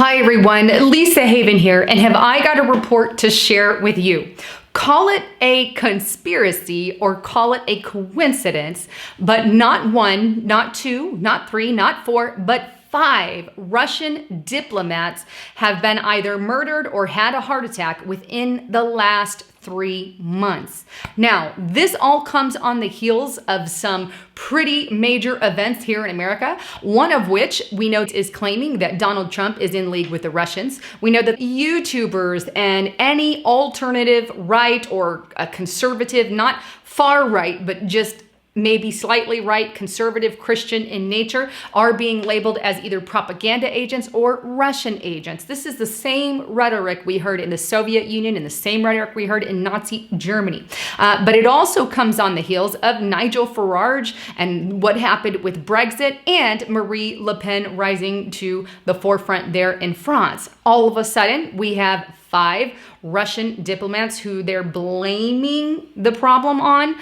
Hi everyone, Lisa Haven here, and have I got a report to share with you. Call it a conspiracy or call it a coincidence, but not one, not two, not three, not four, but 5 Russian diplomats have been either murdered or had a heart attack within the last 3 months. Now, this all comes on the heels of some pretty major events here in America, one of which we know is claiming that Donald Trump is in league with the Russians. We know that YouTubers and any alternative right or a conservative, not far right, but just maybe slightly right, conservative, Christian in nature, are being labeled as either propaganda agents or Russian agents. This is the same rhetoric we heard in the Soviet Union and the same rhetoric we heard in Nazi Germany. But it also comes on the heels of Nigel Farage and what happened with Brexit and Marie Le Pen rising to the forefront there in France. All of a sudden, we have 5 Russian diplomats who they're blaming the problem on,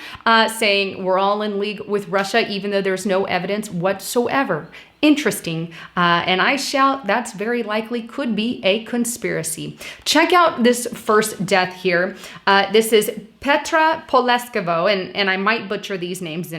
saying we're all in league with Russia, even though there's no evidence whatsoever. Interesting. And I shout that's very likely could be a conspiracy. Check out this first death here. This is Petra Poleskova, and I might butcher these names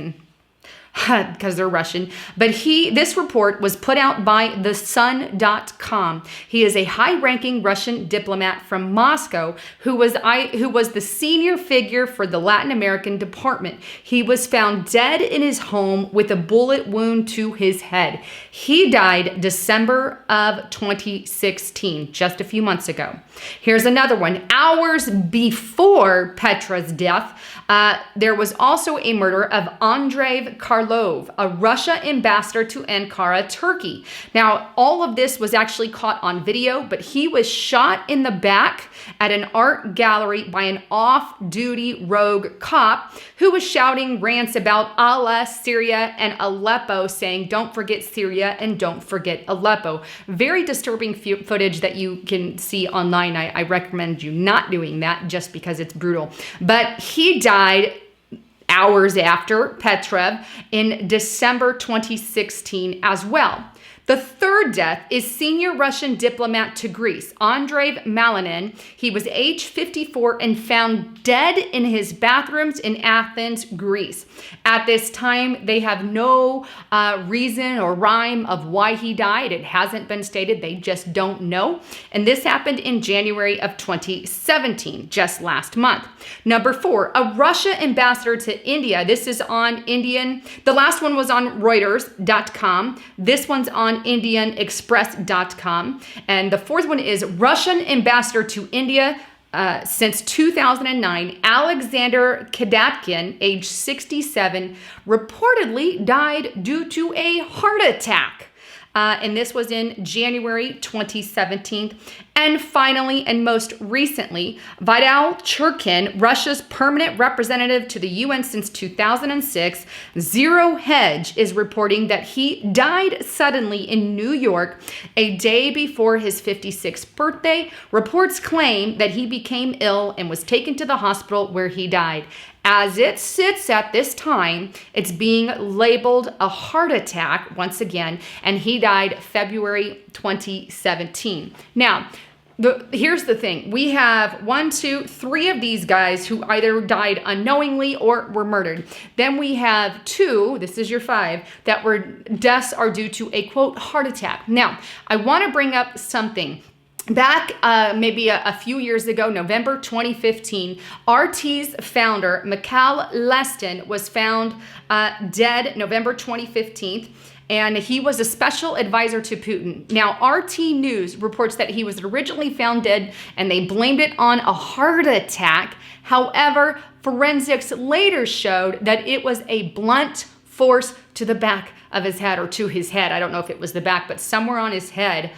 because they're Russian, but this report was put out by thesun.com. He is a high-ranking Russian diplomat from Moscow who was the senior figure for the Latin American department. He was found dead in his home with a bullet wound to his head. He died December of 2016, just a few months ago. Here's another one. Hours before Petra's death, there was also a murder of Andrei Karlov, a Russia ambassador to Ankara, Turkey. Now, all of this was actually caught on video, but he was shot in the back at an art gallery by an off-duty rogue cop who was shouting rants about Allah, Syria, and Aleppo, saying, "Don't forget Syria and don't forget Aleppo." Very disturbing footage that you can see online. I recommend you not doing that just because it's brutal. But he died hours after Petra in December 2016 as well. The third death is senior Russian diplomat to Greece, Andrei Malinin. He was age 54 and found dead in his bathrooms in Athens, Greece. At this time, they have no reason or rhyme of why he died. It hasn't been stated. They just don't know. And this happened in January of 2017, just last month. Number 4, a Russia ambassador to India. This is on the last one was on Reuters.com. This one's on IndianExpress.com. And the fourth one is Russian ambassador to India since 2009, Alexander Kadatkin, age 67, reportedly died due to a heart attack. And this was in January 2017. And finally, and most recently, Vidal Churkin, Russia's permanent representative to the UN since 2006, Zero Hedge is reporting that he died suddenly in New York a day before his 56th birthday. Reports claim that he became ill and was taken to the hospital where he died. As it sits at this time, it's being labeled a heart attack once again, and he died February 2017. Now, here's the thing. We have 1, 2, 3 of these guys who either died unknowingly or were murdered. Then we have 2, this is your 5, that were deaths are due to a, quote, heart attack. Now, I want to bring up something. Back maybe a few years ago, November 2015, RT's founder, Mikhail Lestin, was found dead November 2015. And he was a special advisor to Putin. Now, RT News reports that he was originally found dead and they blamed it on a heart attack. However, forensics later showed that it was a blunt force to the back of his head, or to his head. I don't know if it was the back, but somewhere on his head,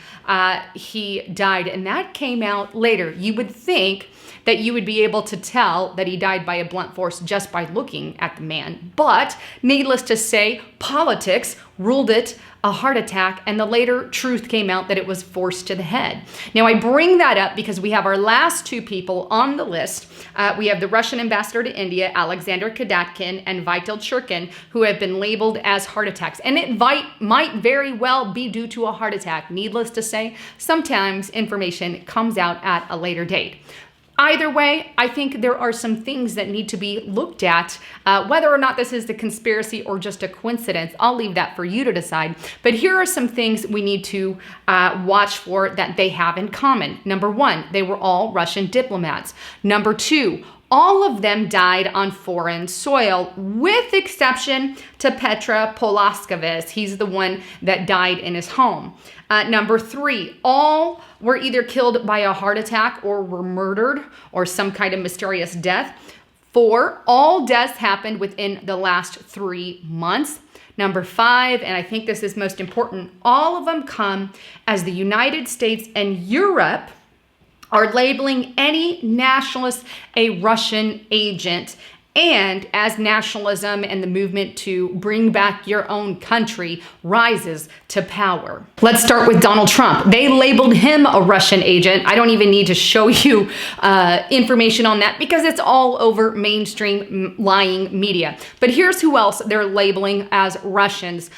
he died. And that came out later. You would think that you would be able to tell that he died by a blunt force just by looking at the man. But needless to say, politics ruled it a heart attack, and the later truth came out that it was forced to the head. Now, I bring that up because we have our last two people on the list. We have the Russian ambassador to India, Alexander Kadatkin, and Vital Churkin, who have been labeled as heart attacks. And it might very well be due to a heart attack. Needless to say, sometimes information comes out at a later date. Either way, I think there are some things that need to be looked at, whether or not this is the conspiracy or just a coincidence. I'll leave that for you to decide. But here are some things we need to watch for that they have in common. Number one, they were all Russian diplomats. Number two, all of them died on foreign soil, with exception to Petra Polaskevich. He's the one that died in his home. Number three, all were either killed by a heart attack or were murdered or some kind of mysterious death. Four, all deaths happened within the last 3 months. Number five, and I think this is most important, all of them come as the United States and Europe are labeling any nationalist a Russian agent, and as nationalism and the movement to bring back your own country rises to power. Let's start with Donald Trump. They labeled him a Russian agent. I don't even need to show you information on that because it's all over mainstream lying media. But here's who else they're labeling as Russians.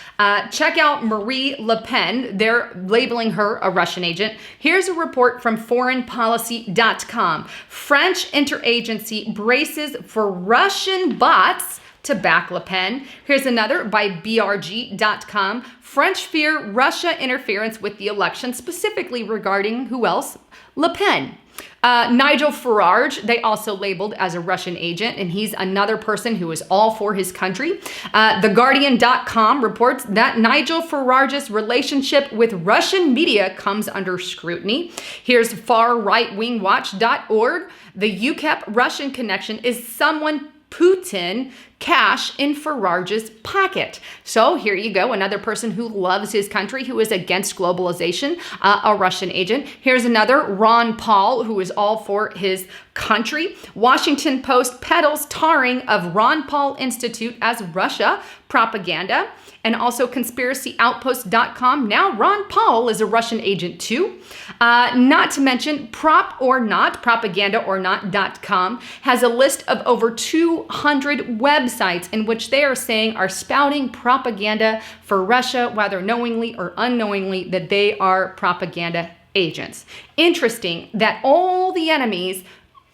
Check out Marie Le Pen. They're labeling her a Russian agent. Here's a report from foreignpolicy.com. French interagency braces for Russian bots to back Le Pen. Here's another by BRG.com. French fear Russia interference with the election, specifically regarding who else? Le Pen. Nigel Farage, they also labeled as a Russian agent, and he's another person who is all for his country. TheGuardian.com reports that Nigel Farage's relationship with Russian media comes under scrutiny. Here's FarRightWingWatch.org. The UKIP Russian connection is someone Putin cash in Farage's pocket. So here you go, another person who loves his country, who is against globalization, a Russian agent. Here's another, Ron Paul, who is all for his country. Washington Post peddles tarring of Ron Paul Institute as Russia propaganda. And also conspiracyoutpost.com. Now Ron Paul is a Russian agent too. Not to mention propagandaornot.com has a list of over 200 websites in which they are saying are spouting propaganda for Russia, whether knowingly or unknowingly, that they are propaganda agents. Interesting that all the enemies,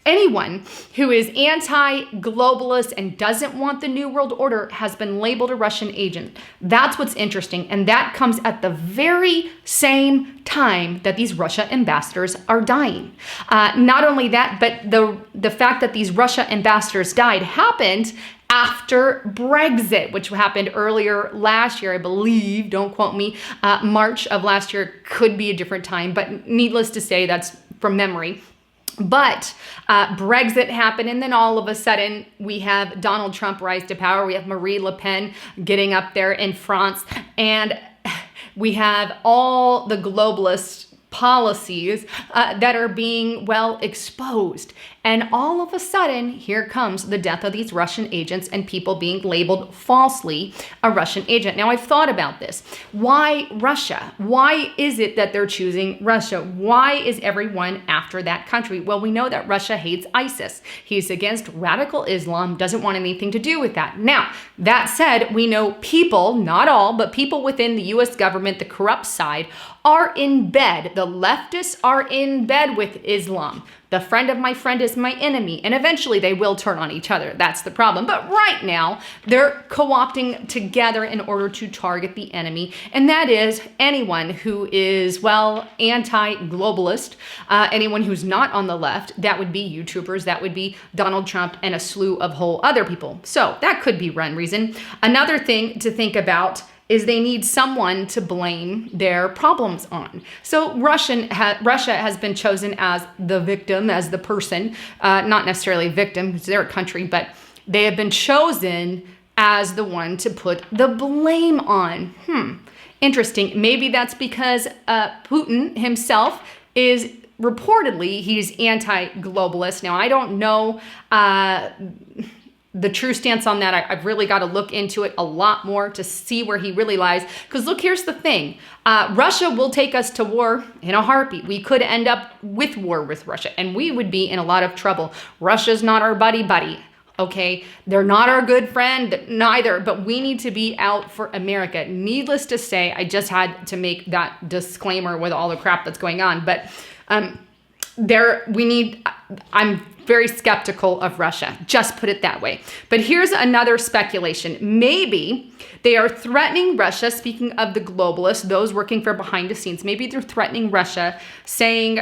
anyone who is anti-globalist and doesn't want the New World Order has been labeled a Russian agent. That's what's interesting. And that comes at the very same time that these Russia ambassadors are dying. Not only that, but the fact that these Russia ambassadors died happened after Brexit, which happened earlier last year, I believe, don't quote me, March of last year, could be a different time, but needless to say, that's from memory. But Brexit happened, and then all of a sudden we have Donald Trump rise to power. We have Marie Le Pen getting up there in France, and we have all the globalist policies that are being well exposed. And all of a sudden, here comes the death of these Russian agents and people being labeled falsely a Russian agent. Now, I've thought about this. Why Russia? Why is it that they're choosing Russia? Why is everyone after that country? Well, we know that Russia hates ISIS. He's against radical Islam, doesn't want anything to do with that. Now, that said, we know people, not all, but people within the US government, the corrupt side, are in bed. The leftists are in bed with Islam. The friend of my friend is my enemy. And eventually they will turn on each other. That's the problem. But right now, they're co-opting together in order to target the enemy. And that is anyone who is, well, anti-globalist, anyone who's not on the left. That would be YouTubers. That would be Donald Trump and a slew of whole other people. So that could be one reason. Another thing to think about is they need someone to blame their problems on. So Russia has been chosen as the victim, as the person, not necessarily a victim, it's their country, but they have been chosen as the one to put the blame on. Interesting. Maybe that's because Putin himself is reportedly, he's anti-globalist. Now, I don't know the true stance on that, I've really got to look into it a lot more to see where he really lies. Because look, here's the thing. Russia will take us to war in a heartbeat. We could end up with war with Russia, and we would be in a lot of trouble. Russia's not our buddy. Okay, they're not our good friend, neither, but we need to be out for America. Needless to say, I just had to make that disclaimer with all the crap that's going on, but I'm very skeptical of Russia, just put it that way. But here's another speculation. Maybe they are threatening Russia, speaking of the globalists, those working for behind the scenes, maybe they're threatening Russia, saying,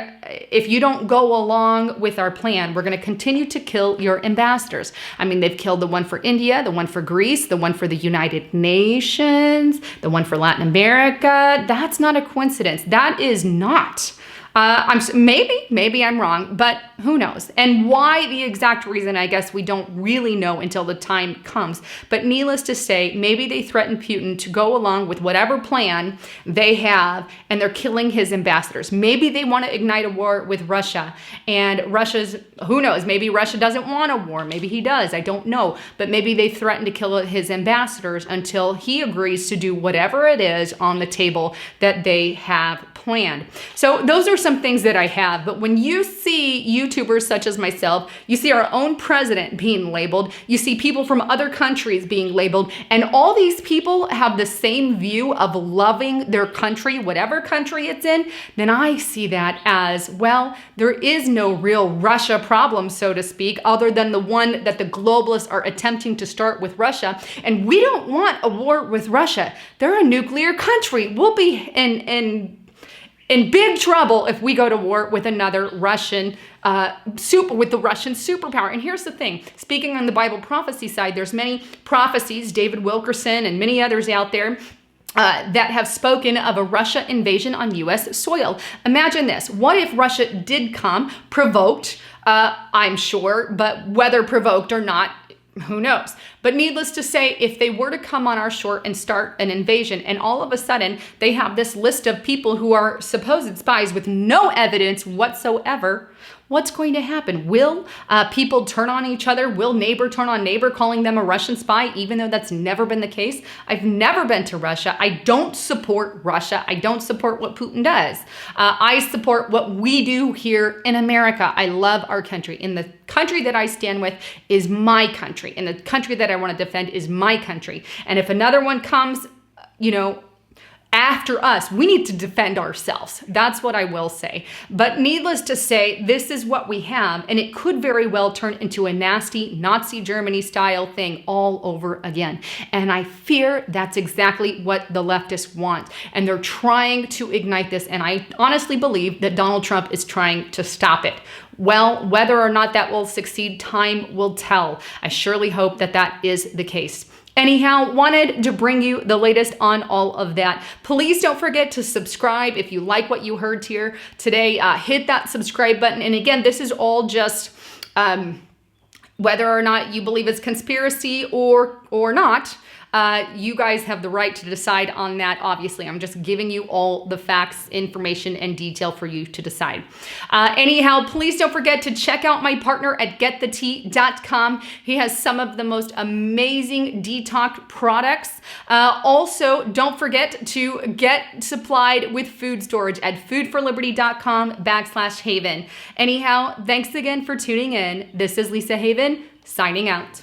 if you don't go along with our plan, we're going to continue to kill your ambassadors. I mean, they've killed the one for India, the one for Greece, the one for the United Nations, the one for Latin America. That's not a coincidence. That is not. Maybe I'm wrong, but who knows? And why, the exact reason, I guess we don't really know until the time comes. But needless to say, maybe they threatened Putin to go along with whatever plan they have, and they're killing his ambassadors. Maybe they want to ignite a war with Russia, and who knows? Maybe Russia doesn't want a war. Maybe he does. I don't know. But maybe they threaten to kill his ambassadors until he agrees to do whatever it is on the table that they have planned. So those are some things that I have. But when you see YouTubers such as myself, you see our own president being labeled, you see people from other countries being labeled, and all these people have the same view of loving their country, whatever country it's in, then I see that as, well, there is no real Russia problem, so to speak, other than the one that the globalists are attempting to start with Russia. And we don't want a war with Russia. They're a nuclear country. We'll be in big trouble if we go to war with another Russian with the Russian superpower. And here's the thing, speaking on the Bible prophecy side, there's many prophecies, David Wilkerson and many others out there, that have spoken of a Russia invasion on U.S. soil. Imagine this. What if Russia did come, provoked, I'm sure, but whether provoked or not, who knows? But needless to say, if they were to come on our shore and start an invasion, and all of a sudden they have this list of people who are supposed spies with no evidence whatsoever, what's going to happen? Will people turn on each other? Will neighbor turn on neighbor, calling them a Russian spy, even though that's never been the case? I've never been to Russia. I don't support Russia. I don't support what Putin does. I support what we do here in America. I love our country. And the country that I stand with is my country. And the country that I want to defend is my country. And if another one comes, after us, we need to defend ourselves. That's what I will say. But needless to say, this is what we have, and it could very well turn into a nasty Nazi Germany style thing all over again. And I fear that's exactly what the leftists want. And they're trying to ignite this, and I honestly believe that Donald Trump is trying to stop it. Well, whether or not that will succeed, time will tell. I surely hope that that is the case. Anyhow, wanted to bring you the latest on all of that. Please don't forget to subscribe if you like what you heard here today. Hit that subscribe button. And again, this is all just whether or not you believe it's conspiracy or not. You guys have the right to decide on that. Obviously, I'm just giving you all the facts, information, and detail for you to decide. Anyhow, please don't forget to check out my partner at getthetea.com. He has some of the most amazing detox products. Also, don't forget to get supplied with food storage at foodforliberty.com/Haven. Anyhow, thanks again for tuning in. This is Lisa Haven, signing out.